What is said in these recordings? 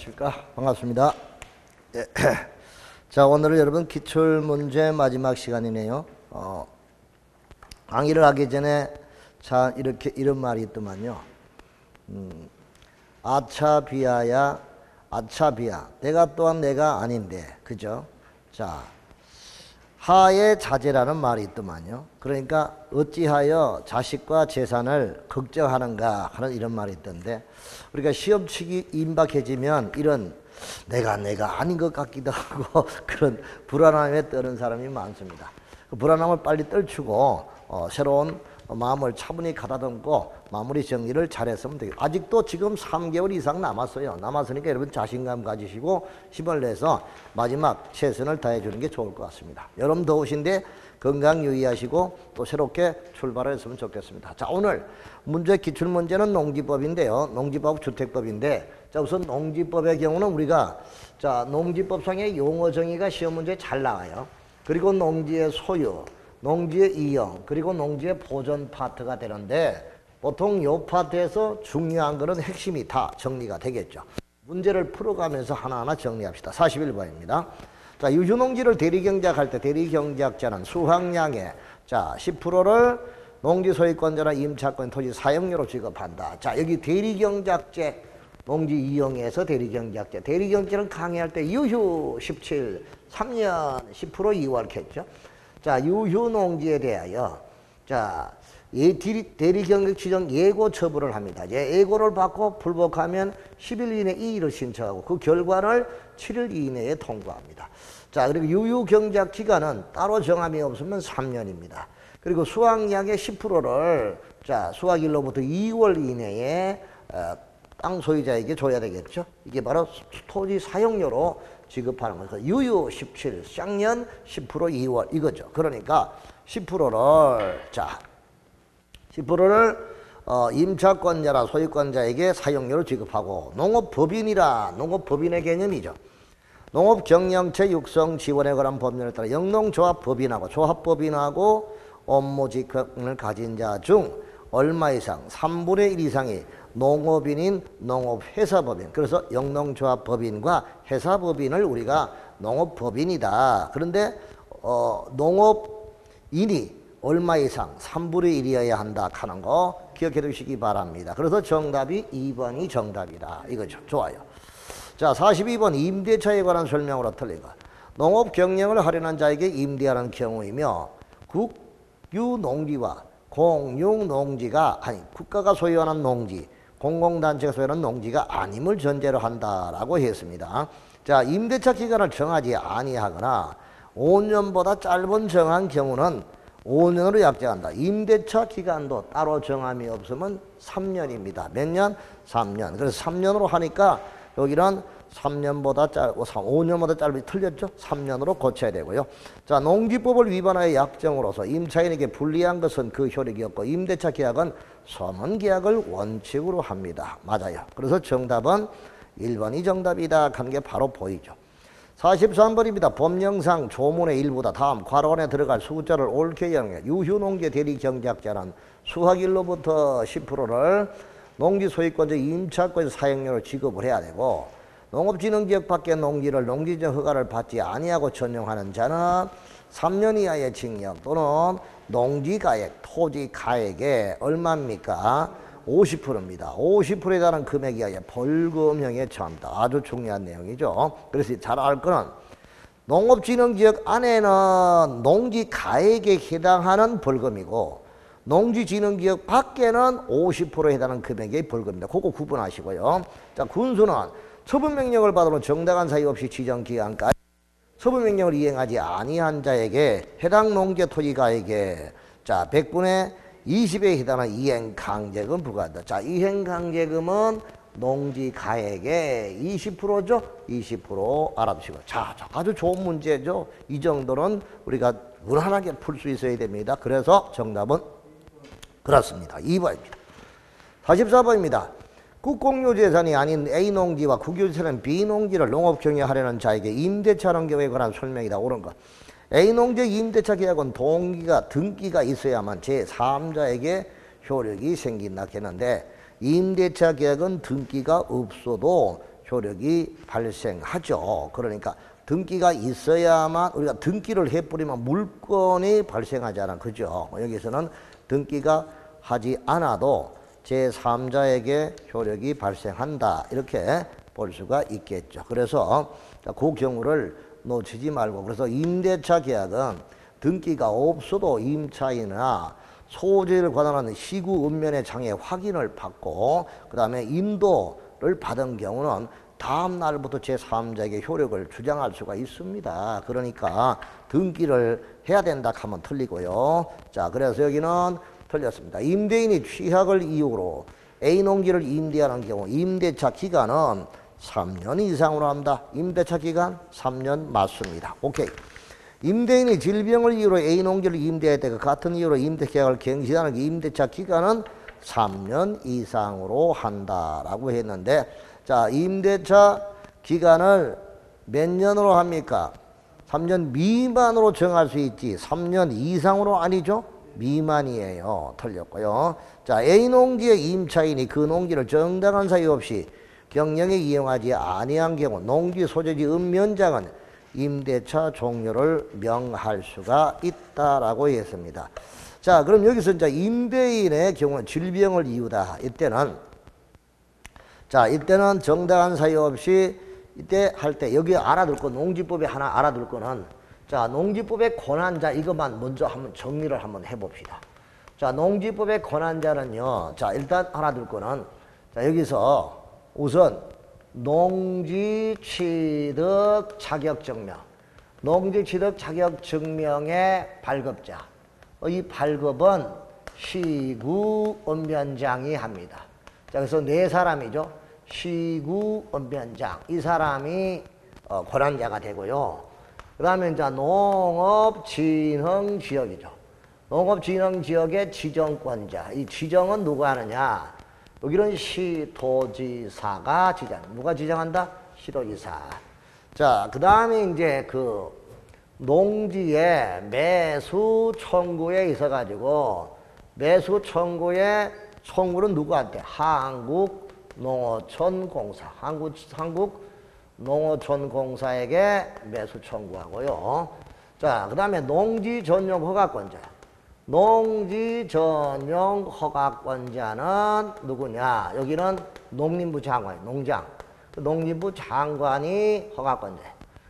안녕하십니까. 반갑습니다. 예. 자, 오늘은 여러분 기출문제 마지막 시간이네요. 강의를 하기 전에 자 이렇게 이런 말이 있더만요. 아차비아야 아차비아, 내가 또한 내가 아닌데, 그죠? 자, 하의 자제라는 말이 있더만요. 그러니까 어찌하여 자식과 재산을 걱정하는가 하는 이런 말이 있던데, 우리가 시험치기 임박해지면 이런 내가 아닌 것 같기도 하고 그런 불안함에 떠는 사람이 많습니다. 그 불안함을 빨리 떨치고 새로운 마음을 차분히 가다듬고 마무리 정리를 잘했으면 되겠습니다. 아직도 지금 3개월 이상 남았어요. 남았으니까 여러분 자신감 가지시고 힘을 내서 마지막 최선을 다해 주는 게 좋을 것 같습니다. 여름 더우신데 건강 유의하시고 또 새롭게 출발을 했으면 좋겠습니다. 자, 오늘 문제 기출문제는 농지법인데요. 농지법 주택법인데, 자, 우선 농지법의 경우는 우리가 자 농지법상의 용어 정의가 시험 문제에 잘 나와요. 그리고 농지의 소유, 농지의 이용, 그리고 농지의 보존 파트가 되는데, 보통 요 파트에서 중요한 거는 핵심이 다 정리가 되겠죠. 문제를 풀어가면서 하나하나 정리합시다. 41번입니다. 자, 유휴농지를 대리경작할 때 대리경작자는 수확량의 자 10%를 농지 소유권자나 임차권 토지 사용료로 지급한다. 자, 여기 대리경작제 농지 이용에서 대리경작제. 대리경작은 강의할 때 유휴 17, 3년 10% 2월 했죠. 자, 유휴농지에 대하여 자 대리경작 지정 예고 처분을 합니다. 예고를 받고 불복하면 10일 이내 이의를 신청하고 그 결과를 7일 이내에 통보합니다. 자, 그리고 유휴경작 기간은 따로 정함이 없으면 3년입니다. 그리고 수확량의 10%를 자 수확일로부터 2월 이내에 땅 소유자에게 줘야 되겠죠. 이게 바로 토지 사용료로 지급하는 거죠. 유휴 17, 쌍년 10% 2월 이거죠. 그러니까 10%를 자 10%를 임차권자나 소유권자에게 사용료를 지급하고, 농업법인이라 농업법인의 개념이죠. 농업경영체 육성 지원에 관한 법률에 따라 영농조합법인하고 조합법인하고 업무직권을 가진 자 중 얼마 이상 3분의 1 이상이 농업인인 농업회사법인, 그래서 영농조합법인과 회사법인을 우리가 농업법인이다. 그런데 농업인이 얼마 이상 3분의 1이어야 한다 하는 거 기억해 두시기 바랍니다. 그래서 정답이 2번이 정답이다. 이거죠. 좋아요. 자, 42번 임대차에 관한 설명으로 틀린 것. 농업 경영을 하려는 자에게 임대하는 경우이며 국유농지와 공유농지가 아니 국가가 소유하는 농지, 공공단체가 소유하는 농지가 아님을 전제로 한다라고 했습니다. 자, 임대차 기간을 정하지 아니하거나 5년보다 짧은 정한 경우는 5년으로 약정한다. 임대차 기간도 따로 정함이 없으면 3년입니다. 몇 년? 3년. 그래서 3년으로 하니까 여기는 3년보다 짧고 5년보다 짧이 틀렸죠? 3년으로 고쳐야 되고요. 자, 농지법을 위반하여 약정으로서 임차인에게 불리한 것은 그 효력이 없고 임대차 계약은 서문 계약을 원칙으로 합니다. 맞아요. 그래서 정답은 1번이 정답이다 하는 게 바로 보이죠. 43번입니다. 법령상 조문의 일부다. 다음 괄호 안에 들어갈 숫자를 옳게 이용해 유휴농지 대리경작자는 수확일로부터 10%를 농지 소유권자 임차권 사용료를 지급을 해야 되고, 농업진흥지역 밖의 농지를 농지적 허가를 받지 아니하고 전용하는 자는 3년 이하의 징역 또는 농지가액, 토지가액에 얼마입니까? 50%입니다. 50%에 달하는 금액에 의해 벌금형에 처합니다. 아주 중요한 내용이죠. 그래서 잘 알 거는 농업진흥지역 안에는 농지가액에 해당하는 벌금이고, 농지진흥지역 밖에는 50%에 해당하는 금액의 벌금입니다. 그거 구분하시고요. 자, 군수는 처분명령을 받으면 정당한 사유 없이 지정기간까지 처분명령을 이행하지 아니한 자에게 해당 농지 토지가액에 자 100분의 20에 해당하는 이행강제금 부과한다. 자, 이행강제금은 농지가액의 20%죠? 20% 알아두시고. 자, 아주 좋은 문제죠? 이 정도는 우리가 무난하게 풀 수 있어야 됩니다. 그래서 정답은 그렇습니다. 2번입니다. 44번입니다. 국공유 재산이 아닌 A농지와 국유재산은 B농지를 농업경영하려는 자에게 임대차하는 경우에 관한 설명이다. 옳은 것. A농지 임대차 계약은 동기가 등기가 있어야만 제3자에게 효력이 생긴다 했는데, 임대차 계약은 등기가 없어도 효력이 발생하죠. 그러니까 등기가 있어야만 우리가 등기를 해버리면 물건이 발생하잖아. 그죠? 여기서는 등기가 하지 않아도 제3자에게 효력이 발생한다. 이렇게 볼 수가 있겠죠. 그래서 그 경우를 놓치지 말고, 그래서 임대차 계약은 등기가 없어도 임차인이나 소재를 관할하는 시구 읍면의 장의 확인을 받고 그 다음에 인도를 받은 경우는 다음 날부터 제3자에게 효력을 주장할 수가 있습니다. 그러니까 등기를 해야 된다 하면 틀리고요. 자, 그래서 여기는 틀렸습니다. 임대인이 취약을 이유로 A농지를 임대하는 경우 임대차 기간은 3년 이상으로 합니다. 임대차 기간 3년 맞습니다. 오케이. 임대인이 질병을 이유로 A농지를 임대할 때 그 같은 이유로 임대계약을 갱신하는 임대차 기간은 3년 이상으로 한다라고 했는데, 자, 임대차 기간을 몇 년으로 합니까? 3년 미만으로 정할 수 있지 3년 이상으로 아니죠? 미만이에요. 틀렸고요. 자, A농지의 임차인이 그 농지를 정당한 사유 없이 경영에 이용하지 아니한 경우 농지 소재지 읍면장은 임대차 종료를 명할 수가 있다라고 했습니다. 자, 그럼 여기서 이제 임대인의 경우는 질병을 이유다. 이때는 정당한 사유 없이 이때 할 때 여기 알아둘 거 농지법에 하나 알아둘 거는, 자, 농지법의 권한자 이것만 먼저 한번 정리를 한번 해봅시다. 자, 농지법의 권한자는요. 자, 일단 알아둘 거는, 자, 여기서 우선 농지취득 자격증명, 농지취득 자격증명의 발급자, 이 발급은 시구읍면장이 합니다. 자, 그래서 네 사람이죠. 시구읍면장, 이 사람이 권한자가 되고요. 그 다음에 이제 농업진흥지역이죠. 농업진흥지역의 지정권자, 이 지정은 누가 하느냐? 여기는 시도지사가 지정. 누가 지정한다? 시도지사. 자, 그 다음에 이제 그 농지의 매수 청구에 있어가지고 매수 청구의 청구는 누구한테? 한국농어촌공사. 한국농어촌공사에게 매수 청구하고요. 자, 그 다음에 농지 전용 허가권자. 농지 전용 허가권자는 누구냐? 여기는 농림부 장관, 농장. 농림부 장관이 허가권자.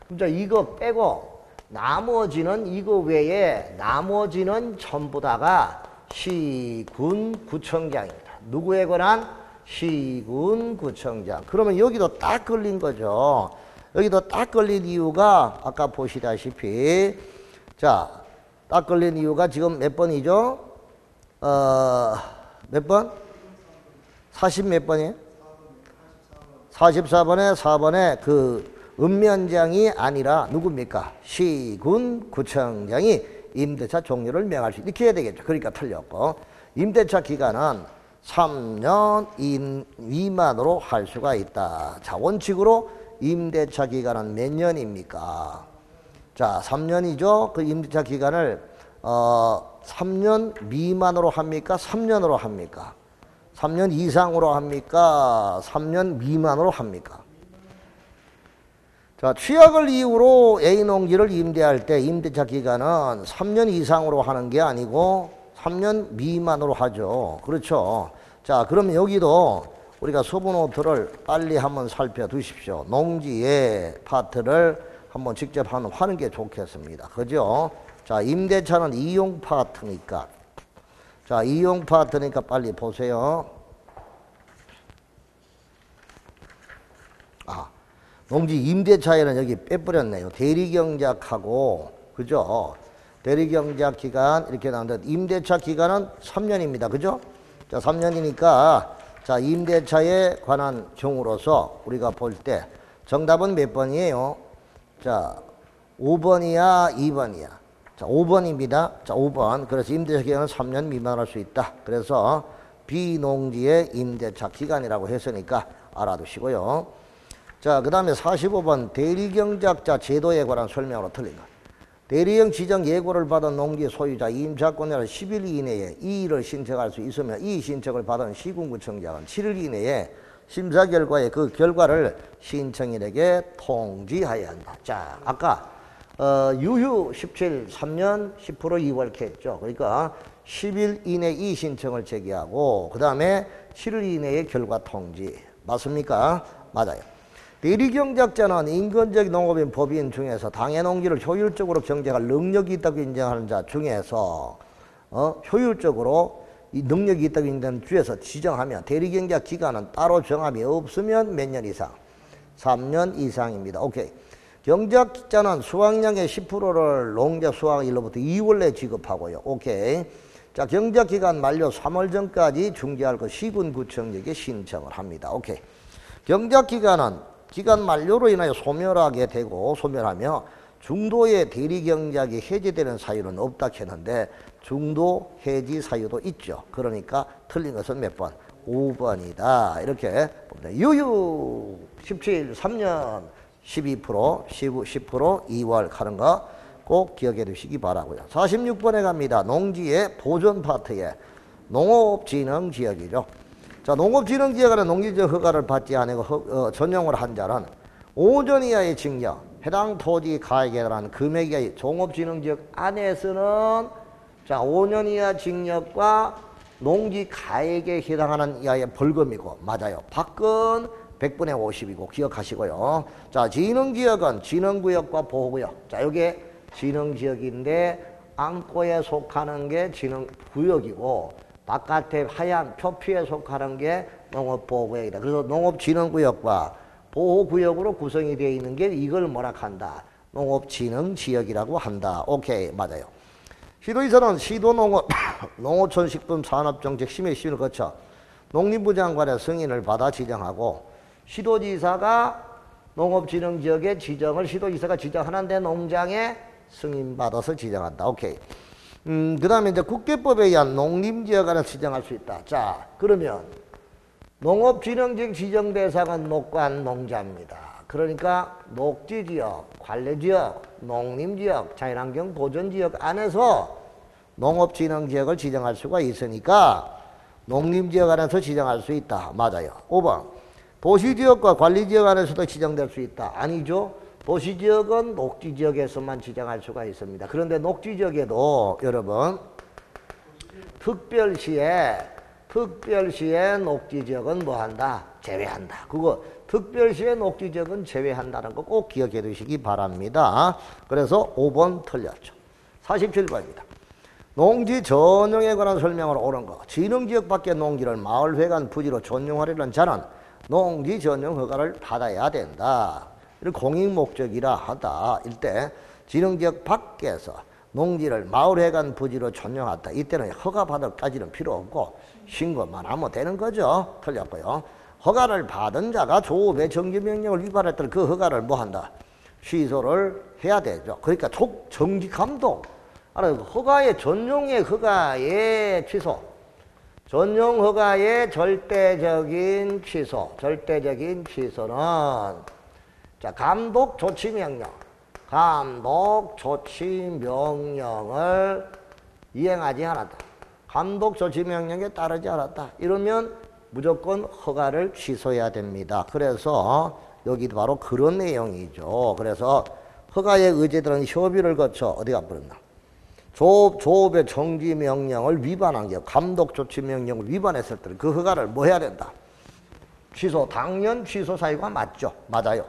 그럼 이거 빼고 나머지는 이거 외에 나머지는 전부 다가 시군구청장입니다. 누구에 관한? 시군구청장. 그러면 여기도 딱 걸린 거죠. 여기도 딱 걸린 이유가 아까 보시다시피, 자, 딱 걸린 이유가 지금 몇 번이죠? 몇 번? 40 몇 번이에요? 44번에 4번에 그 읍면장이 아니라 누굽니까? 시군구청장이 임대차 종료를 명할 수 있다. 이렇게 해야 되겠죠. 그러니까 틀렸고, 임대차 기간은 3년 미만으로 할 수가 있다. 자, 원칙으로 임대차 기간은 몇 년입니까? 자, 3년이죠. 그 임대차 기간을 3년 미만으로 합니까? 3년으로 합니까? 3년 이상으로 합니까? 3년 미만으로 합니까? 자, 취약을 이유로 A농지를 임대할 때 임대차 기간은 3년 이상으로 하는 게 아니고 3년 미만으로 하죠. 그렇죠. 자, 그럼 여기도 우리가 서부노트를 빨리 한번 살펴두십시오. 농지의 파트를 한번 직접 하는 게 좋겠습니다. 그죠? 자, 임대차는 이용 파트니까. 자, 이용 파트니까 빨리 보세요. 아, 농지 임대차에는 여기 빼버렸네요. 대리경작하고, 그죠? 대리경작 기간 이렇게 나오는데 임대차 기간은 3년입니다. 그죠? 자, 3년이니까 자, 임대차에 관한 경우로서 우리가 볼 때 정답은 몇 번이에요? 자, 5번이야, 2번이야? 자, 5번입니다. 자, 5번. 그래서 임대차 기간은 3년 미만할 수 있다. 그래서 비농지의 임대차 기간이라고 했으니까 알아두시고요. 자, 그 다음에 45번 대리경작자 제도에 관한 설명으로 틀린 것. 대리형 지정 예고를 받은 농지 소유자 임차권자는 10일 이내에 이의를 신청할 수 있으며 이 신청을 받은 시군구청장은 7일 이내에 심사 결과에 그 결과를 신청인에게 통지하여야 한다. 자, 아까 유휴 17, 3년 10% 2월 했죠. 그러니까 10일 이내 이 신청을 제기하고 그 다음에 7일 이내에 결과 통지. 맞습니까? 맞아요. 대리경작자는 인근적 농업인 법인 중에서 당해 농지를 효율적으로 경작할 능력이 있다고 인정하는 자 중에서 효율적으로 이 능력이 있다고 인정하는 주에서 지정하면 대리경작 기간은 따로 정함이 없으면 몇 년 이상? 3년 이상입니다. 오케이. 경작자는 수확량의 10%를 농작 수확일로부터 2월 내에 지급하고요. 오케이. 자, 경작기간 만료 3월 전까지 중지할 것 시군구청에게 신청을 합니다. 오케이. 경작기간은 기간 만료로 인하여 소멸하게 되고 소멸하며 중도의 대리경작이 해제되는 사유는 없다 했는데 중도 해지 사유도 있죠. 그러니까 틀린 것은 몇 번? 5번이다. 이렇게 봅니다. 유유 17, 3년 12%, 10% 2월 하는 거 꼭 기억해 두시기 바라고요. 46번에 갑니다. 농지의 보존 파트에 농업진흥지역이죠. 자, 농업진흥지역에는 농지적 허가를 받지 않고 전용을 한 자는 5년 이하의 징역, 해당 토지 가액에 달하는 금액 이하의 농업진흥지역 안에서는 자 5년 이하 징역과 농지 가액에 해당하는 이하의 벌금이고 맞아요. 밖은 100분의 50이고 기억하시고요. 자, 진흥지역은 진흥구역과 보호구역. 자, 요게 진흥지역인데 안고에 속하는 게 진흥구역이고 바깥에 하얀 표피에 속하는 게 농업보호구역이다. 그래서 농업진흥구역과 보호구역으로 구성이 되어 있는 게 이걸 뭐라 한다? 농업진흥지역이라고 한다. 오케이, 맞아요. 시도지사는 시도농업, 농어촌식품산업정책심의위원회를 거쳐 농림부 장관의 승인을 받아 지정하고 시도지사가 농업진흥지역의 지정을 시도지사가 지정하는데 농장에 승인받아서 지정한다. 오케이. 그 다음에 이제 국계법에 의한 농림지역 안에 지정할 수 있다. 자, 그러면 농업진흥지역 지정 대상은 녹관 농자입니다. 그러니까 녹지지역, 관리지역, 농림지역, 자연환경 보존지역 안에서 농업진흥지역을 지정할 수가 있으니까 농림지역 안에서 지정할 수 있다. 맞아요. 5번. 도시지역과 관리지역 안에서도 지정될 수 있다. 아니죠. 도시지역은 녹지지역에서만 지정할 수가 있습니다. 그런데 녹지지역에도 여러분 특별시에 녹지지역은 뭐한다? 제외한다. 그거 특별시의 녹지지역은 제외한다는 거 꼭 기억해 두시기 바랍니다. 그래서 5번 틀렸죠. 47번입니다. 농지 전용에 관한 설명으로 옳은 거. 진흥지역 밖의 농지를 마을회관 부지로 전용하려는 자는 농지 전용 허가를 받아야 된다. 공익목적이라 하다. 이때 진흥지역 밖에서 농지를 마을회관 부지로 전용하다. 이때는 허가 받을까지는 필요 없고 신고만 하면 되는 거죠. 틀렸고요. 허가를 받은 자가 조업의 정지명령을 위반했던 그 허가를 뭐한다? 취소를 해야 되죠. 그러니까 정지감독. 허가의 전용의 허가의 취소. 전용 허가의 절대적인 취소. 절대적인 취소는 자, 감독 조치 명령. 감독 조치 명령을 이행하지 않았다. 감독 조치 명령에 따르지 않았다. 이러면 무조건 허가를 취소해야 됩니다. 그래서 여기 바로 그런 내용이죠. 그래서 허가의 의제들은 협의를 거쳐 어디가 버렸나? 조업의 정지 명령을 위반한 게 감독 조치 명령을 위반했을 때 그 허가를 뭐 해야 된다? 취소. 당연 취소 사유가 맞죠. 맞아요.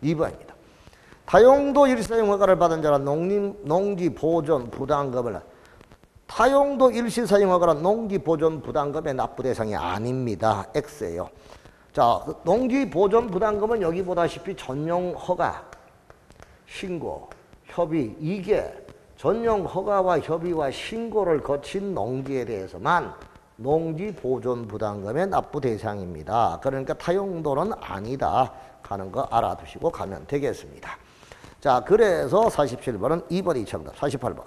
2번입니다. 타용도 일시사용 허가를 받은 자는 농지 보존 부담금을 타용도 일시사용 허가는 농지 보존 부담금의 납부 대상이 아닙니다. X예요. 자, 농지 보존 부담금은 여기 보다시피 전용 허가, 신고, 협의 이게 전용 허가와 협의와 신고를 거친 농지에 대해서만 농지 보존 부담금의 납부 대상입니다. 그러니까 타용도는 아니다 하는 거 알아두시고 가면 되겠습니다. 자, 그래서 47번은 2번이 정답. 48번.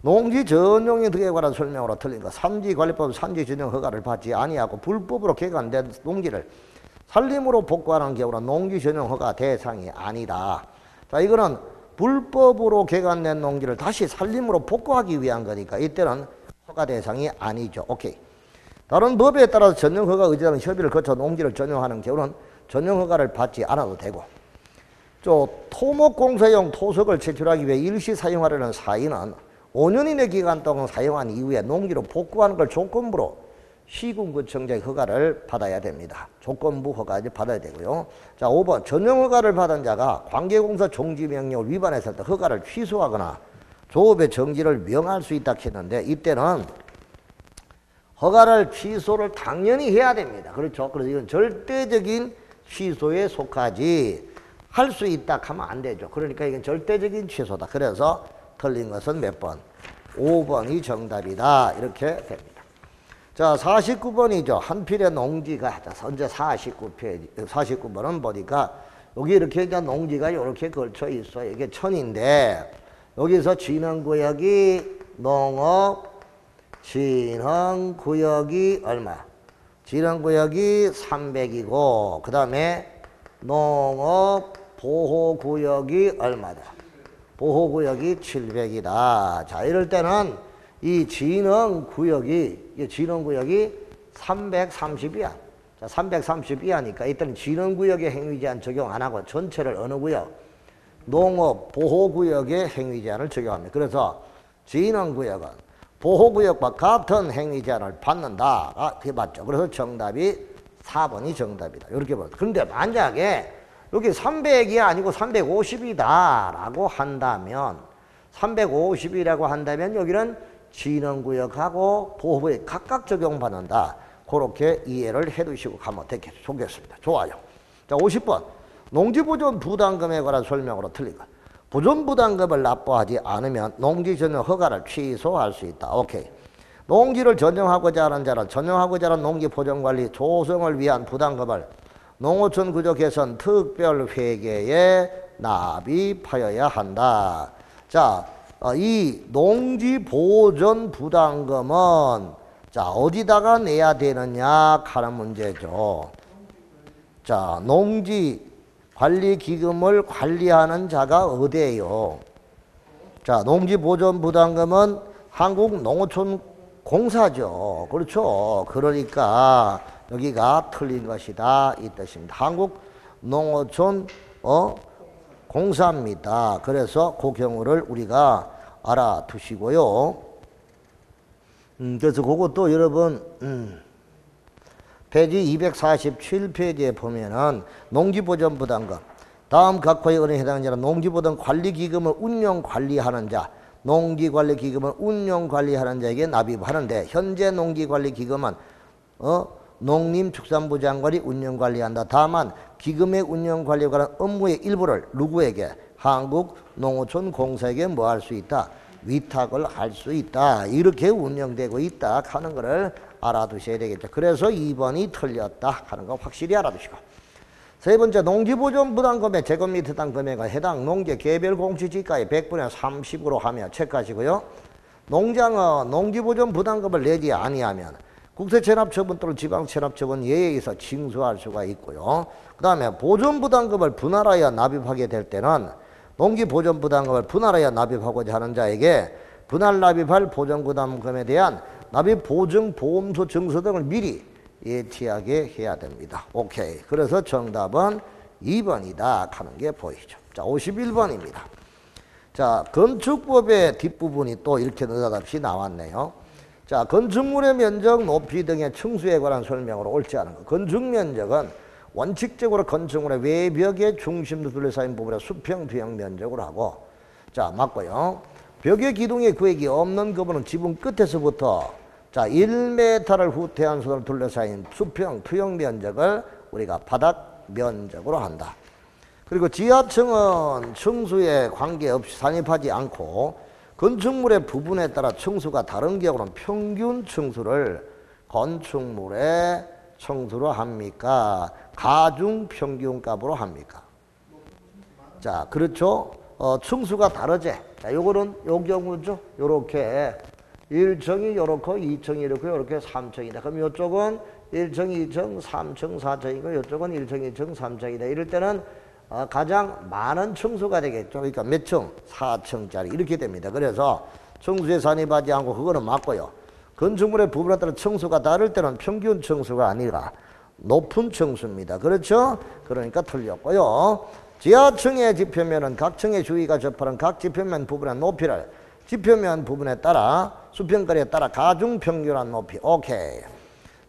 농지 전용의 등에 관한 설명으로 틀린 거. 산지관리법 산지 전용 허가를 받지 아니하고 불법으로 개간된 농지를 산림으로 복구하는 경우는 농지 전용 허가 대상이 아니다. 자, 이거는 불법으로 개간된 농지를 다시 산림으로 복구하기 위한 거니까 이때는 허가 대상이 아니죠. 오케이. 다른 법에 따라서 전용허가 의지하는 협의를 거쳐 농지를 전용하는 경우는 전용허가를 받지 않아도 되고, 토목공사용 토석을 제출하기 위해 일시 사용하려는 사인은 5년 이내 기간 동안 사용한 이후에 농지로 복구하는 걸 조건부로 시군구청장의 허가를 받아야 됩니다. 조건부 허가를 받아야 되고요. 자, 5번 전용허가를 받은 자가 관계공사 종지명령을 위반했을 때 허가를 취소하거나 조업의 정지를 명할 수 있다 했는데, 이때는 허가를 취소를 당연히 해야 됩니다. 그렇죠? 그래서 이건 절대적인 취소에 속하지 할 수 있다 하면 안 되죠. 그러니까 이건 절대적인 취소다. 그래서 틀린 것은 몇 번? 5번이 정답이다. 이렇게 됩니다. 자, 49번이죠. 한필의 농지가, 현재 49번은 보니까 여기 이렇게 이제 농지가 이렇게 걸쳐 있어요. 이게 천인데, 여기서 진흥구역이 농업, 진흥구역이 얼마? 진흥구역이 300이고, 그 다음에 농업 보호구역이 얼마다? 보호구역이 700이다. 자, 이럴 때는 이 진흥구역이 330이야. 자, 330이하니까 이때는 진흥구역의 행위제한 적용 안 하고 전체를 어느 구역? 농업 보호구역의 행위제한을 적용합니다. 그래서 진흥구역은 보호구역과 같은 행위제한을 받는다. 아, 그게 맞죠. 그래서 정답이 4번이 정답이다. 이렇게 보면. 근데 만약에 여기 300이 아니고 350이다 라고 한다면, 350이라고 한다면 여기는 진흥구역하고 보호구역 각각 적용받는다. 그렇게 이해를 해 두시고 가면 좋겠습니다. 좋아요. 자, 50번. 농지보존 부담금에 관한 설명으로 틀린 것. 보존 부담금을 납부하지 않으면 농지 전용 허가를 취소할 수 있다. 오케이. 농지를 전용하고자 하는 자는 전용하고자 하는 농지 보존관리 조성을 위한 부담금을 농어촌 구조 개선 특별회계에 납입하여야 한다. 자, 이 농지 보존 부담금은 자, 어디다가 내야 되느냐 하는 문제죠. 자, 농지 관리 기금을 관리하는 자가 어디예요? 자, 농지 보존 부담금은 한국농어촌공사죠. 그렇죠. 그러니까 여기가 틀린 것이다 이 뜻입니다. 한국농어촌 공사입니다. 그래서 그 경우를 우리가 알아두시고요. 그래서 그것도 여러분 페이지 247페이지에 보면은 농지보존 부담금, 다음 각호의 은행에 해당하는 농지보존 관리기금을 운용관리하는 자, 농지관리기금을 운용관리하는 자에게 납입하는데, 현재 농지관리기금은 농림축산부 장관이 운영관리한다. 다만 기금의 운영관리에 관한 업무의 일부를 누구에게? 한국농어촌공사에게 뭐 할 수 있다? 위탁을 할 수 있다. 이렇게 운영되고 있다 하는 것을 알아두셔야 되겠죠. 그래서 2번이 틀렸다 하는 거 확실히 알아두시고, 세 번째, 농지보존 부담금의 제곱미터 당 금액은 해당 농지 개별 공시지가의 100분의 30으로 하며 체크하시고요. 농장은 농지보존 부담금을 내지 아니하면 국세체납처분 또는 지방체납처분 예외에서 징수할 수가 있고요. 그 다음에 보존부담금을 분할하여 납입하게 될 때는 농지보존부담금을 분할하여 납입하고자 하는 자에게 분할 납입할 보존부담금에 대한 납입보증보험소 증서 등을 미리 예티하게 해야 됩니다. 오케이. 그래서 정답은 2번이다 하는 게 보이죠. 자, 51번입니다. 자, 건축법의 뒷부분이 또 이렇게 느닷없이 나왔네요. 자, 건축물의 면적, 높이 등의 층수에 관한 설명으로 옳지 않은 것. 건축면적은 원칙적으로 건축물의 외벽의 중심도 둘러싸인 부분의 수평, 비형 면적으로 하고, 자, 맞고요. 벽의 기둥의 구획이 없는 부분은 지붕 끝에서부터 자, 1m를 후퇴한 선으로 둘러싸인 수평, 투영 면적을 우리가 바닥 면적으로 한다. 그리고 지하층은 층수에 관계없이 산입하지 않고 건축물의 부분에 따라 층수가 다른 경우는 평균 층수를 건축물의 층수로 합니까? 가중 평균값으로 합니까? 자, 그렇죠. 층수가 다르지. 자, 요거는 요 경우죠. 요렇게 1층이 요렇고 2층이 이렇고 요렇게 3층이다. 그럼 요쪽은 1층, 2층, 3층, 4층이고 요쪽은 1층, 2층, 3층이다. 이럴 때는 가장 많은 층수가 되겠죠. 그러니까 몇 층? 4층짜리 이렇게 됩니다. 그래서 층수에 산입하지 않고 그거는 맞고요. 건축물의 부분에 따라 층수가 다를 때는 평균 층수가 아니라 높은 층수입니다. 그렇죠? 그러니까 틀렸고요. 지하층의 지표면은 각 층의 주위가 접하는 각 지표면 부분의 높이를 지표면 부분에 따라 수평거리에 따라 가중평균한 높이. 오케이.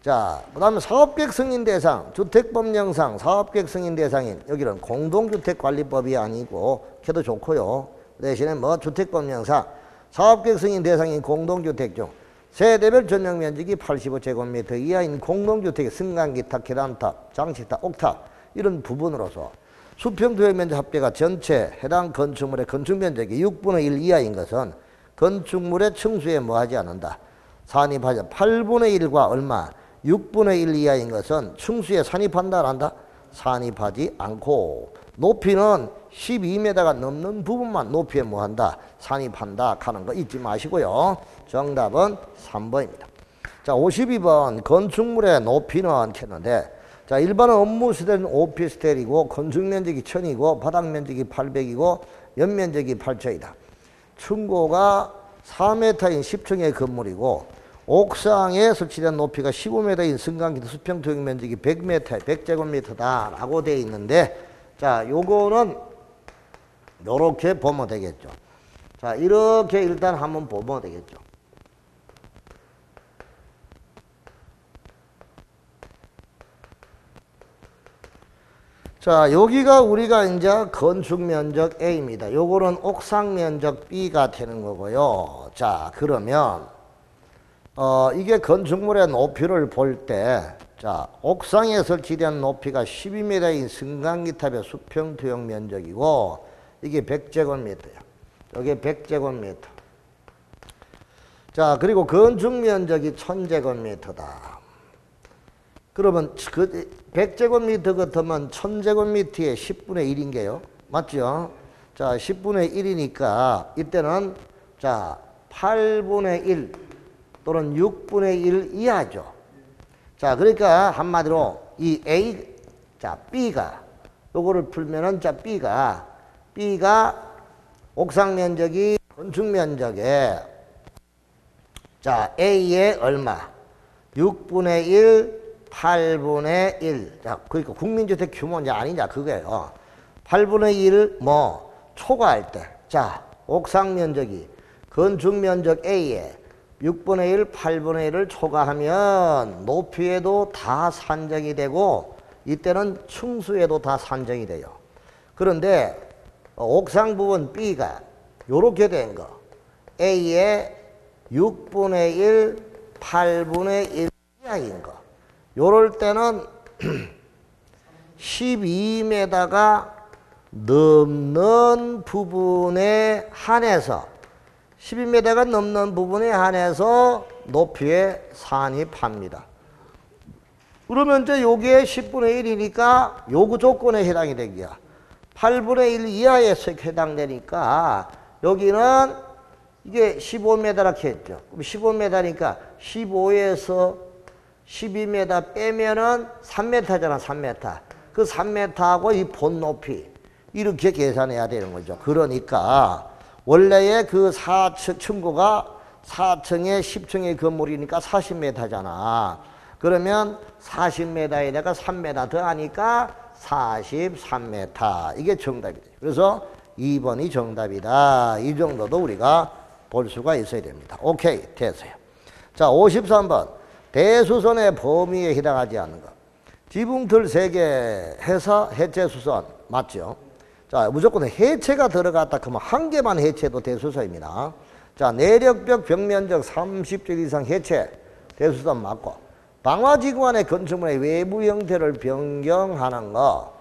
자, 그 다음에 사업계획 승인 대상, 주택법령상 사업계획 승인 대상인 여기는 공동주택관리법이 아니고 걔도 좋고요. 대신에 뭐 주택법령상 사업계획 승인 대상인 공동주택 중 세대별 전용면적이 85제곱미터 이하인 공동주택의 승강기탑, 계단탑, 장식탑, 옥탑 이런 부분으로서 수평도형면적 합계가 전체 해당 건축물의 건축면적이 6분의 1 이하인 것은 건축물의 층수에 뭐하지 않는다. 산입하지 8분의 1과 얼마? 6분의 1 이하인 것은 층수에 산입한다 안 한다? 산입하지 않고 높이는 12m가 넘는 부분만 높이에 뭐한다? 산입한다 하는 거 잊지 마시고요. 정답은 3번입니다. 자, 52번 건축물의 높이는 했는데 자, 일반은 업무시설은 오피스텔이고 건축면적이 1000이고 바닥면적이 800이고 연면적이 8000이다. 층고가 4m인 10층의 건물이고 옥상에 설치된 높이가 15m인 승강기도 수평토형 면적이 100m, 100제곱미터다 라고 되어 있는데 자, 요거는 요렇게 보면 되겠죠. 자, 이렇게 일단 한번 보면 되겠죠. 자, 여기가 우리가 이제 건축 면적 A입니다. 요거는 옥상 면적 B가 되는 거고요. 자, 그러면 이게 건축물의 높이를 볼 때 자, 옥상에 설치된 높이가 12m인 승강기탑의 수평투영 면적이고 이게 100제곱미터야. 여기 100제곱미터. 자, 그리고 건축 면적이 1000제곱미터다. 그러면 그 100제곱미터 같으면 1000제곱미터의 10분의 1인 게요. 맞죠? 자, 10분의 1이니까 이때는 자, 8분의 1 또는 6분의 1 이하죠. 자, 그러니까 한마디로 이 A, 자, B가 요거를 풀면은 자, B가 옥상 면적이 건축 면적에 자, A의 얼마? 6분의 1 8분의 1. 자, 그러니까 국민주택 규모냐 아니냐 그거예요. 8분의 1 뭐 초과할 때. 자, 옥상 면적이 건축 면적 A에 6분의 1, 8분의 1을 초과하면 높이에도 다 산정이 되고 이때는 층수에도 다 산정이 돼요. 그런데 옥상 부분 B가 요렇게 된 거. A에 6분의 1, 8분의 1 이하인 거. 요럴 때는 12m가 넘는 부분에 한해서 12m가 넘는 부분에 한해서 높이에 산입합니다. 그러면 이제 요게 10분의 1이니까 요구 조건에 해당이 되기야. 8분의 1 이하에 해당되니까 여기는 이게 15m라 했죠. 그럼 15m니까 15에서 12m 빼면은 3m잖아, 3m. 그 3m하고 이 본 높이 이렇게 계산해야 되는 거죠. 그러니까 원래의 그 4층 층고가 4층에 10층의 건물이니까 40m잖아. 그러면 40m에다가 3m 더하니까 43m. 이게 정답이다. 그래서 2번이 정답이다. 이 정도도 우리가 볼 수가 있어야 됩니다. 오케이, 됐어요. 자, 53번. 대수선의 범위에 해당하지 않는 것. 지붕틀 3개 해서 해체수선. 맞죠? 자, 무조건 해체가 들어갔다 그러면 한 개만 해체도 대수선입니다. 자, 내력벽 벽면적 30줄 이상 해체. 대수선 맞고. 방화지구안의 건축물의 외부 형태를 변경하는 거.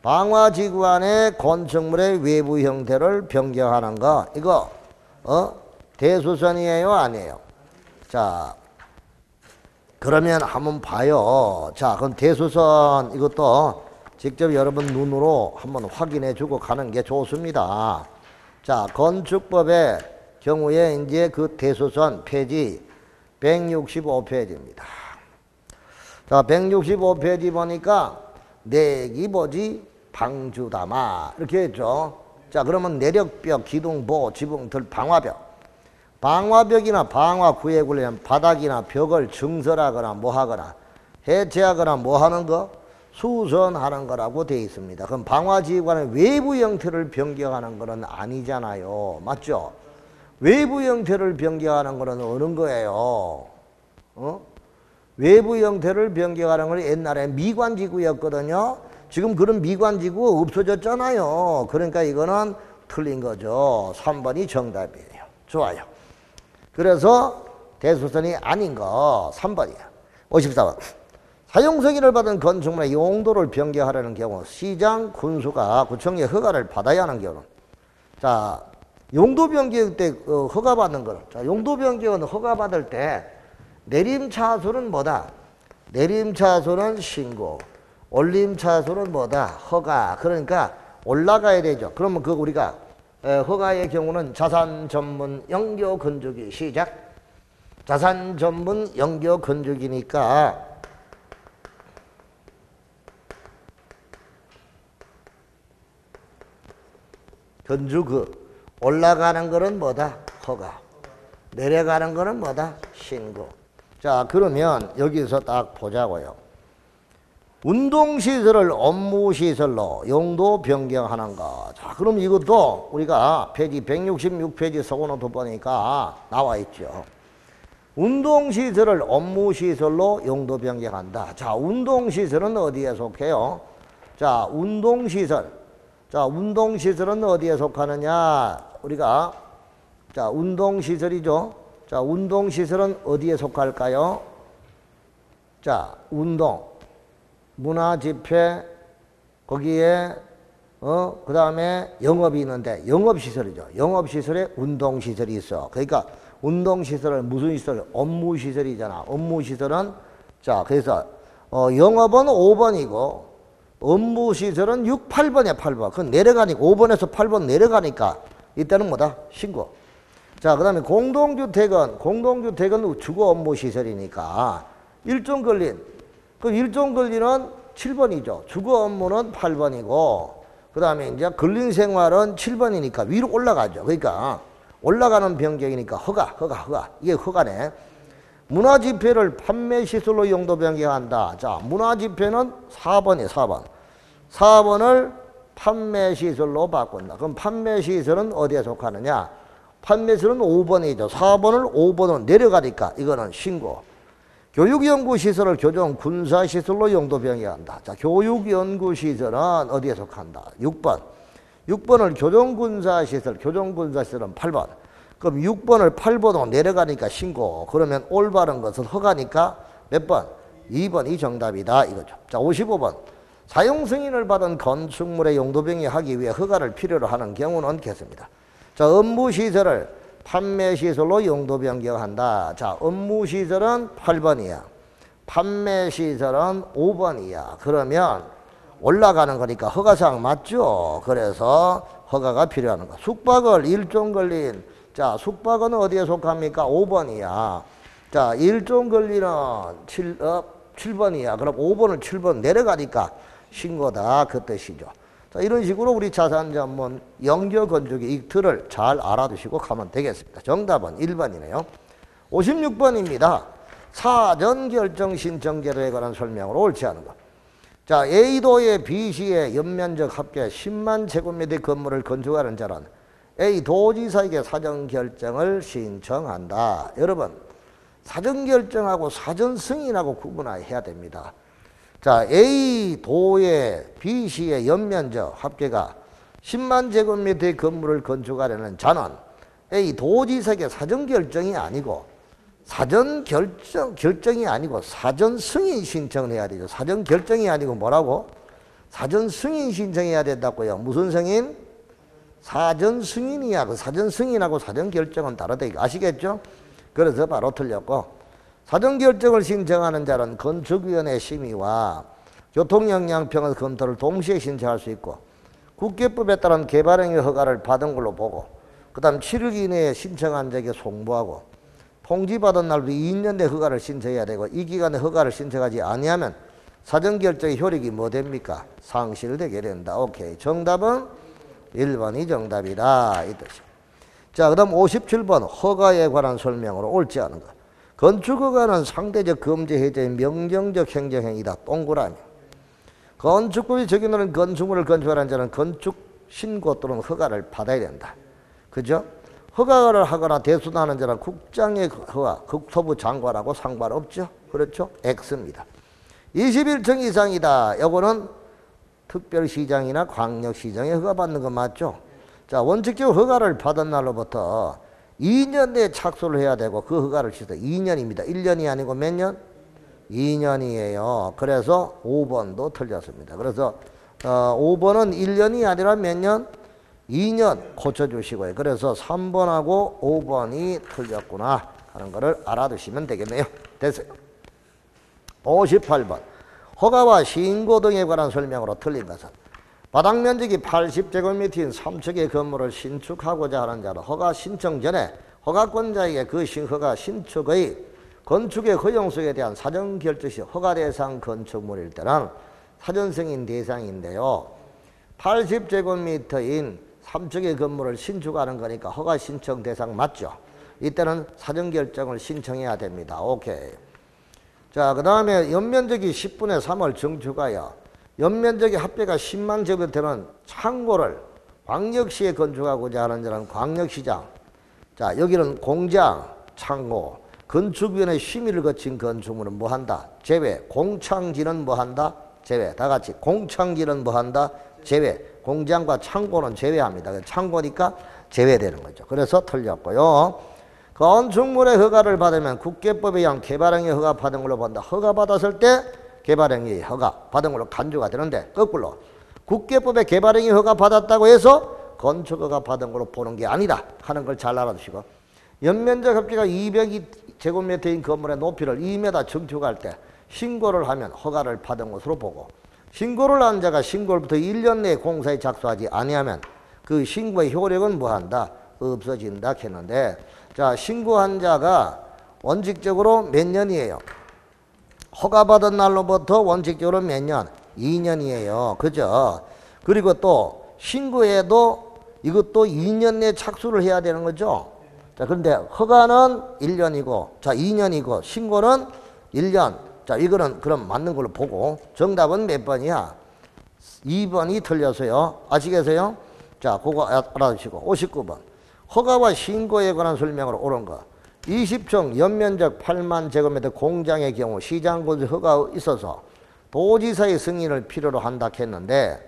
방화지구안의 건축물의 외부 형태를 변경하는 거. 이거 대수선이에요? 아니에요? 자, 그러면 한번 봐요. 자, 그럼 대수선 이것도 직접 여러분 눈으로 한번 확인해 주고 가는 게 좋습니다. 자, 건축법의 경우에 이제 그 대수선 페이지 165페이지입니다. 자, 165페이지 보니까 내기 뭐지? 방주담아 이렇게 했죠. 자, 그러면 내력벽, 기둥, 보, 지붕, 들, 방화벽. 방화벽이나 방화구역을 위한 바닥이나 벽을 증설하거나 뭐하거나 해체하거나 뭐하는 거? 수선하는 거라고 되어 있습니다. 그럼 방화지휘관은 외부 형태를 변경하는 거는 아니잖아요. 맞죠? 외부 형태를 변경하는 거는 어느 거예요? 외부 형태를 변경하는 건 옛날에 미관지구였거든요. 지금 그런 미관지구 없어졌잖아요. 그러니까 이거는 틀린 거죠. 3번이 정답이에요. 좋아요. 그래서 대수선이 아닌 거 3번이에요. 54번. 사용승인을 받은 건축물의 용도를 변경하려는 경우 시장, 군수가 구청의 허가를 받아야 하는 경우. 자, 용도 변경 때 허가 받는 거는, 자, 용도 변경은 허가 받을 때 내림차수는 뭐다? 내림차수는 신고, 올림차수는 뭐다? 허가. 그러니까 올라가야 되죠. 그러면 그 우리가 허가의 경우는 자산 전문 영교 건축이 시작. 자산 전문 영교 건축이니까 건축 올라가는 거는 뭐다? 허가. 내려가는 거는 뭐다? 신고. 자, 그러면 여기서 딱 보자고요. 운동시설을 업무시설로 용도 변경하는 거. 자, 그럼 이것도 우리가 페이지 166페이지 서고노트 보니까 나와 있죠. 운동시설을 업무시설로 용도 변경한다. 자, 운동시설은 어디에 속해요? 자, 운동시설. 자, 운동시설은 어디에 속하느냐? 우리가, 자, 운동시설이죠. 자, 운동시설은 어디에 속할까요? 자, 운동, 문화집회, 거기에, 그 다음에 영업이 있는데, 영업시설이죠. 영업시설에 운동시설이 있어. 그러니까, 운동시설은 무슨 시설? 업무시설이잖아. 업무시설은, 자, 그래서, 영업은 5번이고, 업무시설은 6, 8번이야, 8번. 그건 내려가니까, 5번에서 8번 내려가니까, 이때는 뭐다? 신고. 자, 그 다음에 공동주택은 주거 업무시설이니까, 일종 근린. 그 일종 근린은 7번이죠. 주거 업무는 8번이고, 그 다음에 이제 근린 생활은 7번이니까 위로 올라가죠. 그러니까, 올라가는 변경이니까 허가. 이게 허가네. 문화집회를 판매시설로 용도 변경한다. 자, 문화집회는 4번이에요, 4번. 4번을 판매시설로 바꾼다. 그럼 판매시설은 어디에 속하느냐? 판매시설은 5번이죠. 4번을 5번으로 내려가니까 이거는 신고. 교육연구시설을 교정 군사시설로 용도 변경한다. 자, 교육연구시설은 어디에 속한다? 6번. 6번을 교정군사시설은 8번. 그럼 6번을 8번으로 내려가니까 신고. 그러면 올바른 것은 허가니까 몇 번? 2번이 정답이다 이거죠. 자, 55번. 사용승인을 받은 건축물의 용도 변경하기 위해 허가를 필요로 하는 경우는 겠습니다. 자, 업무시설을 판매시설로 용도 변경한다. 자, 업무시설은 8번이야. 판매시설은 5번이야. 그러면 올라가는 거니까 허가사항 맞죠? 그래서 허가가 필요한 거. 숙박을 일종 근린. 자, 숙박은 어디에 속합니까? 5번이야. 자, 일종 근린은 7번이야. 그럼 5번을 7번 내려가니까 신고다. 그 뜻이죠. 자, 이런 식으로 우리 자산 전문 영교 건축의 이 틀을 잘 알아두시고 가면 되겠습니다. 정답은 1번이네요. 56번입니다. 사전 결정 신청제도에 관한 설명으로 옳지 않은 것. 자, A도의 B시의 연면적 합계 10만 제곱미터 건물을 건축하는 자는 A 도지사에게 사전 결정을 신청한다. 여러분, 사전 결정하고 사전 승인하고 구분해야 됩니다. 자, A 도의 B시의 연면적 합계가 10만 제곱미터의 건물을 건축하려는 자는 A 도지사에게 사전 결정이 아니고 결정이 아니고 사전 승인 신청을 해야 되죠. 사전 결정이 아니고 뭐라고? 사전 승인 신청해야 된다고요. 무슨 승인? 사전 승인이야. 그 사전 승인하고 사전 결정은 다르다. 아시겠죠? 그래서 바로 틀렸고, 사전 결정을 신청하는 자는 건축위원회 심의와 교통영향평가 검토를 동시에 신청할 수 있고, 국계법에 따른 개발행위 허가를 받은 걸로 보고, 그 다음 7일 이내에 신청한 자에게 송부하고, 통지받은 날부터 2년 내 허가를 신청해야 되고, 이 기간에 허가를 신청하지 아니하면 사전 결정의 효력이 뭐 됩니까? 상실되게 된다. 오케이. 정답은 1번이 정답이다. 이 뜻이에요. 자, 그 다음 57번 허가에 관한 설명으로 옳지 않은 것. 건축허가는 상대적 금지 해제의 명령적 행정행위다. 동그라미. 건축법이 적용하는 건축물을 건축하는 자는 건축 신고 또는 허가를 받아야 된다. 그죠? 허가를 하거나 대수하는 자는 국장의 허가, 국토부 장관하고 상관없죠. 그렇죠? X입니다. 21층 이상이다. 요거는 특별시장이나 광역시장에 허가받는 거 맞죠? 자, 원칙적으로 허가를 받은 날로부터 2년 내에 착수를 해야 되고 그 허가를 취소 2년입니다. 1년이 아니고 몇 년? 2년이에요. 그래서 5번도 틀렸습니다. 그래서 5번은 1년이 아니라 몇 년? 2년 고쳐주시고요. 그래서 3번하고 5번이 틀렸구나 하는 것을 알아두시면 되겠네요. 됐어요. 58번 허가와 신고 등에 관한 설명으로 틀린 것은 바닥면적이 80제곱미터인 3층의 건물을 신축하고자 하는 자는 허가 신청 전에 허가권자에게 그 허가 신축의 건축의 허용성에 대한 사전 결정 시 허가 대상 건축물일 때는 사전 승인 대상인데요. 80제곱미터인 3층의 건물을 신축하는 거니까 허가 신청 대상 맞죠? 이때는 사전 결정을 신청해야 됩니다. 오케이. 자, 그 다음에 연면적이 10분의 3을 증축하여 연면적의 합계가 10만 제곱미터는 창고를 광역시에 건축하고자 하는 자는 광역시장. 자, 여기는 공장, 창고, 건축위원회 심의를 거친 건축물은 뭐한다? 제외. 공창지는 뭐한다? 제외. 다 같이 공창지는 뭐한다? 제외. 공장과 창고는 제외합니다. 창고니까 제외되는 거죠. 그래서 틀렸고요. 건축물의 허가를 받으면 국계법에 의한 개발행위 허가 받은 걸로 본다. 허가 받았을 때 개발행위 허가 받은 걸로 간주가 되는데 거꾸로 국계법에 개발행위 허가 받았다고 해서 건축허가 받은 걸로 보는 게 아니다 하는 걸 잘 알아두시고 연면적 합계가 202제곱미터인 건물의 높이를 2m 증축할 때 신고를 하면 허가를 받은 것으로 보고 신고를 한 자가 신고로부터 1년 내에 공사에 착수하지 아니하면 그 신고의 효력은 뭐한다? 없어진다 했는데 자, 신고한 자가 원칙적으로 몇 년이에요? 허가받은 날로부터 원칙적으로 몇 년? 2년이에요. 그죠? 그리고 또 신고해도 이것도 2년 내에 착수를 해야 되는 거죠. 자, 그런데 허가는 1년이고 자, 2년이고 신고는 1년. 자, 이거는 그럼 맞는 걸로 보고 정답은 몇 번이야? 2번이 틀려서요. 아시겠어요? 자, 그거 알아두시고 59번 허가와 신고에 관한 설명으로 옳은 거 20층 연면적 8만 제곱미터 공장의 경우 시장건설 허가가 있어서 도지사의 승인을 필요로 한다 했는데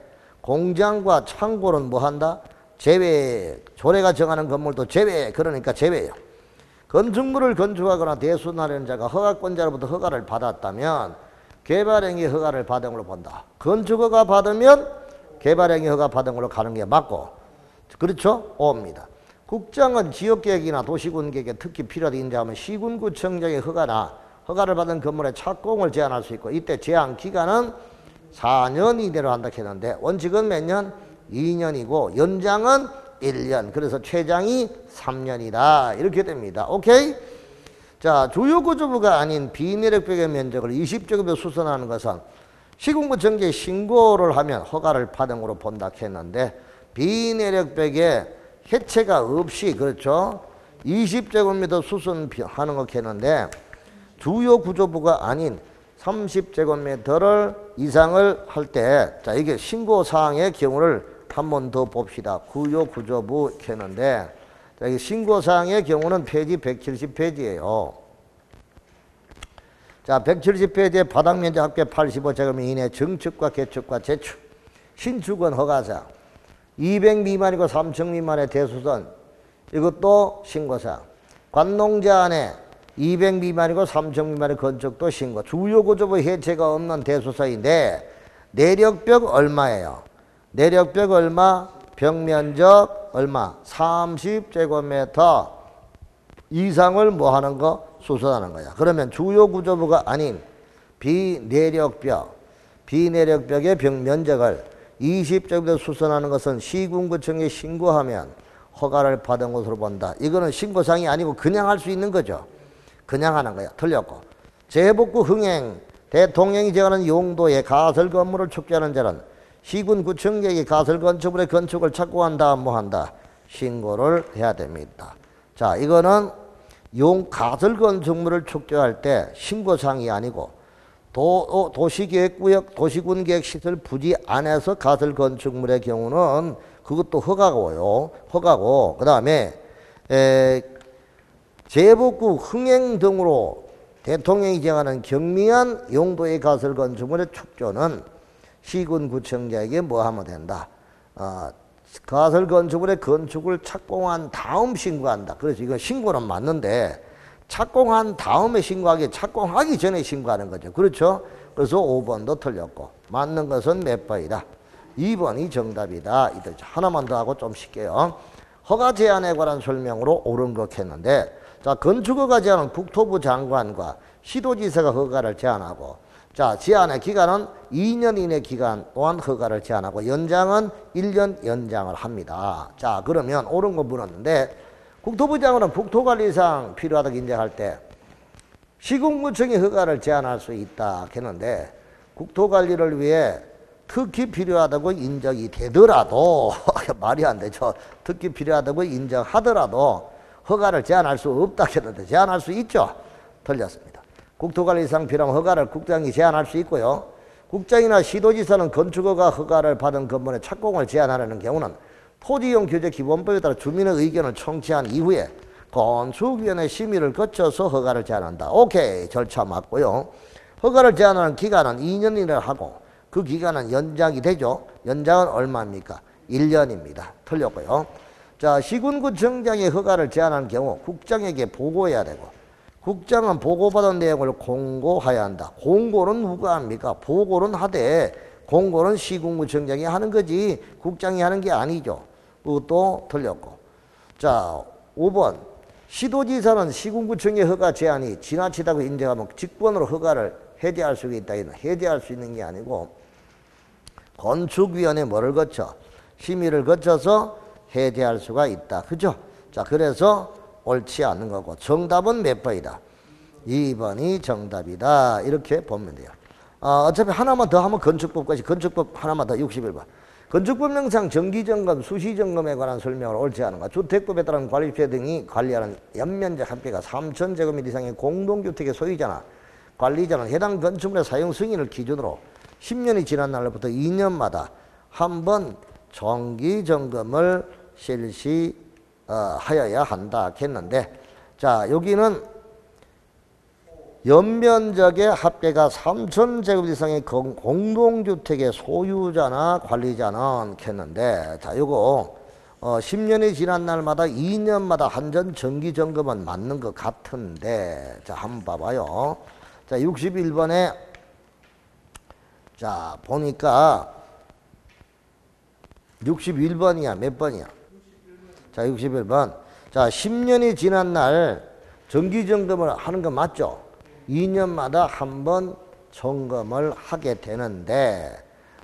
공장과 창고는 뭐한다? 제외. 조례가 정하는 건물도 제외. 그러니까 제외예요. 건축물을 건축하거나 대수하는 자가 허가권자로부터 허가를 받았다면 개발행위 허가를 받은 걸로 본다. 건축허가 받으면 개발행위 허가 받은 걸로 가는 게 맞고 그렇죠? 옵니다. 국장은 지역계획이나 도시군계획에 특히 필요하다 인정하면 시군구청장의 허가나 허가를 받은 건물의 착공을 제한할 수 있고 이때 제한 기간은 4년 이내로 한다 했는데 원칙은 몇 년? 2년이고 연장은 1년. 그래서 최장이 3년이다. 이렇게 됩니다. 오케이? 자, 주요구조부가 아닌 비내력벽의 면적을 20제곱미터 수선하는 것은 시군구청장에 신고를 하면 허가를 받은 걸로 본다 했는데 비내력벽에 해체가 없이 그렇죠. 20제곱미터 수선하는 거 했는데 주요 구조부가 아닌 30제곱미터를 이상을 할 때 자, 이게 신고사항의 경우를 한 번 더 봅시다. 주요 구조부 했는데 자, 이 신고사항의 경우는 페이지 170페이지예요. 자, 170페이지에 바닥면적 합계 85제곱미터 이내 증축과 개축과 재축 신축은 허가사항 200 미만이고 3층 미만의 대수선 이것도 신고사항 관농자 안에 200 미만이고 3층 미만의 건축도 신고 주요구조부 해체가 없는 대수선인데 내력벽 얼마예요? 내력벽 얼마? 벽면적 얼마? 30제곱미터 이상을 뭐 하는 거? 수선하는 거야. 그러면 주요구조부가 아닌 비내력벽의 벽면적을 20제곱미터 수선하는 것은 시군구청에 신고하면 허가를 받은 것으로 본다. 이거는 신고사항이 아니고 그냥 할 수 있는 거죠. 그냥 하는 거야. 틀렸고. 재복구 흥행, 대통령이 정하는 용도의 가설 건물을 축제하는 자는 시군구청장이 가설 건축물의 건축을 착고한 다음 뭐 한다? 신고를 해야 됩니다. 자, 이거는 가설 건축물을 축조할 때 신고사항이 아니고 도시계획구역, 도시군계획 시설 부지 안에서 가설 건축물의 경우는 그것도 허가고요. 허가고 그 다음에 제복구 흥행 등으로 대통령이 정하는 경미한 용도의 가설 건축물의 축조는 시군구청장에게 뭐 하면 된다. 가설 건축물의 건축을 착공한 다음 신고한다. 그래서 이건 신고는 맞는데 착공한 다음에 신고하기, 착공하기 전에 신고하는 거죠. 그렇죠? 그래서 5번도 틀렸고 맞는 것은 몇 번이다? 2번이 정답이다. 이들 하나만 더 하고 좀 쉴게요. 허가 제한에 관한 설명으로 옳은 것 했는데, 자, 건축허가 제한은 국토부 장관과 시도지사가 허가를 제한하고, 자, 제한의 기간은 2년 이내 기간 동안 허가를 제한하고 연장은 1년 연장을 합니다. 자, 그러면 옳은 거 물었는데 국토부 장관은 국토관리상 필요하다고 인정할 때 시군구청이 허가를 제한할 수 있다 했는데 국토관리를 위해 특히 필요하다고 인정이 되더라도 말이 안 되죠. 특히 필요하다고 인정하더라도 허가를 제한할 수 없다 했는데 제한할 수 있죠? 틀렸습니다. 국토관리상 필요한 허가를 국장이 제한할 수 있고요. 국장이나 시도지사는 건축허가 허가를 받은 건물의 착공을 제한하려는 경우는 토지이용 규제 기본법에 따라 주민의 의견을 청취한 이후에 건축위원회 심의를 거쳐서 허가를 제한한다. 오케이, 절차 맞고요. 허가를 제한하는 기간은 2년이라 하고 그 기간은 연장이 되죠. 연장은 얼마입니까? 1년입니다. 틀렸고요. 자, 시군구청장이 허가를 제한하는 경우 국장에게 보고해야 되고 국장은 보고받은 내용을 공고해야 한다. 공고는 누가 합니까? 보고는 하되 공고는 시군구청장이 하는 거지 국장이 하는 게 아니죠. 그것도 틀렸고. 자, 5번. 시도지사는 시군구청의 허가 제한이 지나치다고 인정하면 직권으로 허가를 해제할 수 있다. 해제할 수 있는 게 아니고 건축위원회 뭐를 거쳐? 심의를 거쳐서 해제할 수가 있다. 그죠? 자, 그래서 옳지 않는 거고 정답은 몇 번이다? 2번이 정답이다. 이렇게 보면 돼요. 어차피 하나만 더 하면 건축법까지, 건축법 하나만 더 61번. 건축법령상 정기점검, 수시점검에 관한 설명을 옳지 않은가. 주택법에 따른 관리주체 등이 관리하는 연면적 합계가 3,000제곱미터 이상의 공동주택의 소유자나 관리자는 해당 건축물의 사용 승인을 기준으로 10년이 지난 날로부터 2년마다 한 번 정기점검을 실시하여야 한다 했는데, 자, 여기는 연면적의 합계가 3,000제곱 이상의 공동주택의 소유자나 관리자는 했는데, 자, 요거 10년이 지난 날마다 2년마다 한전 정기점검은 맞는 것 같은데, 자, 한번 봐봐요. 자, 61번에 자, 보니까 61번이야. 몇 번이야? 자, 61번. 자, 10년이 지난 날 정기점검을 하는 거 맞죠? 2년마다 한 번 점검을 하게 되는데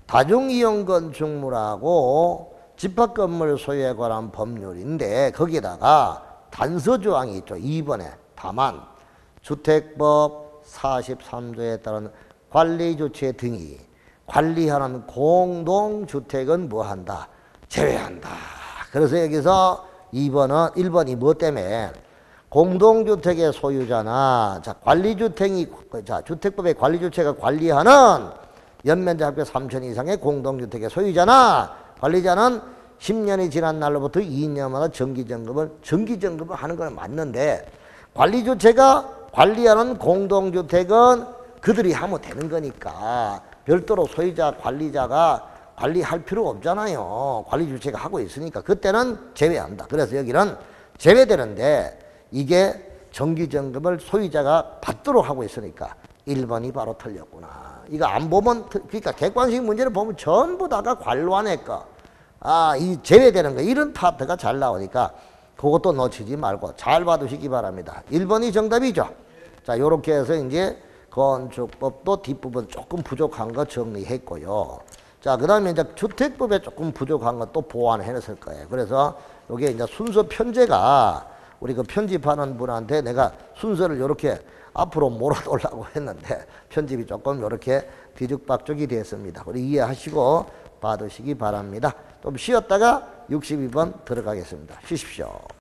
다중이용 건축물하고 집합건물 소유에 관한 법률인데 거기에다가 단서조항이 있죠. 2번에 다만 주택법 43조에 따른 관리주체 등이 관리하는 공동주택은 뭐한다? 제외한다. 그래서 여기서 2번은 1번이 뭐 때문에 공동주택의 소유자나 자 관리주택이 자 주택법의 관리주체가 관리하는 연면적 합계 3,000 이상의 공동주택의 소유자나 관리자는 10년이 지난 날로부터 2년마다 정기점검을 하는 건 맞는데 관리주체가 관리하는 공동주택은 그들이 하면 되는 거니까 별도로 소유자 관리자가 관리할 필요가 없잖아요. 관리주체가 하고 있으니까 그때는 제외한다. 그래서 여기는 제외되는데 이게 정기점검을 소유자가 받도록 하고 있으니까 1번이 바로 틀렸구나. 이거 안 보면, 그러니까 객관식 문제를 보면 전부 다가 관로안의 거, 이 제외되는 거, 이런 파트가 잘 나오니까 그것도 놓치지 말고 잘 봐두시기 바랍니다. 1번이 정답이죠. 자, 요렇게 해서 이제 건축법도 뒷부분 조금 부족한 거 정리했고요. 자, 그 다음에 이제 주택법에 조금 부족한 거 또 보완해놨을 거예요. 그래서 이게 이제 순서 편제가 우리 그 편집하는 분한테 내가 순서를 이렇게 앞으로 몰아놓으려고 했는데 편집이 조금 이렇게 뒤죽박죽이 됐습니다. 우리 이해하시고 받으시기 바랍니다. 좀 쉬었다가 62번 들어가겠습니다. 쉬십시오.